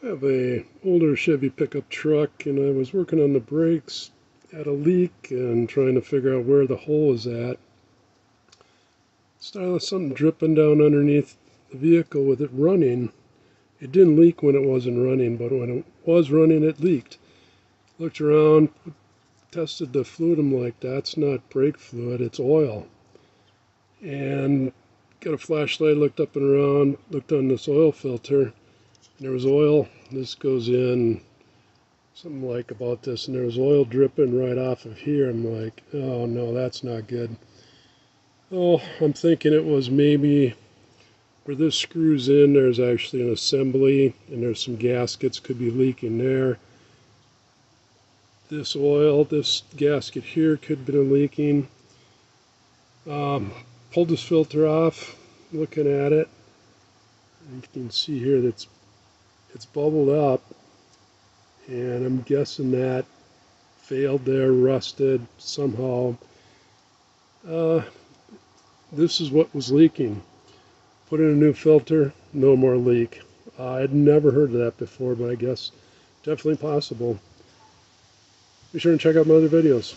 I have a older Chevy pickup truck, and I was working on the brakes, had a leak, and trying to figure out where the hole is at. Started with something dripping down underneath the vehicle with it running. It didn't leak when it wasn't running, but when it was running, it leaked. Looked around, tested the fluid. I'm like, that's not brake fluid, it's oil. And got a flashlight, looked up and around, looked on this oil filter, and there was oil. This goes in something like about this, and there was oil dripping right off of here. I'm like, oh no, that's not good. Oh, I'm thinking it was maybe where this screws in, there's actually an assembly, and there's some gaskets could be leaking there. This oil, this gasket here could have been leaking. Pulled this filter off, looking at it. You can see here that it's bubbled up, and I'm guessing that failed there, rusted somehow. This is what was leaking. Put in a new filter, no more leak. I'd never heard of that before, but I guess definitely possible. Be sure and check out my other videos.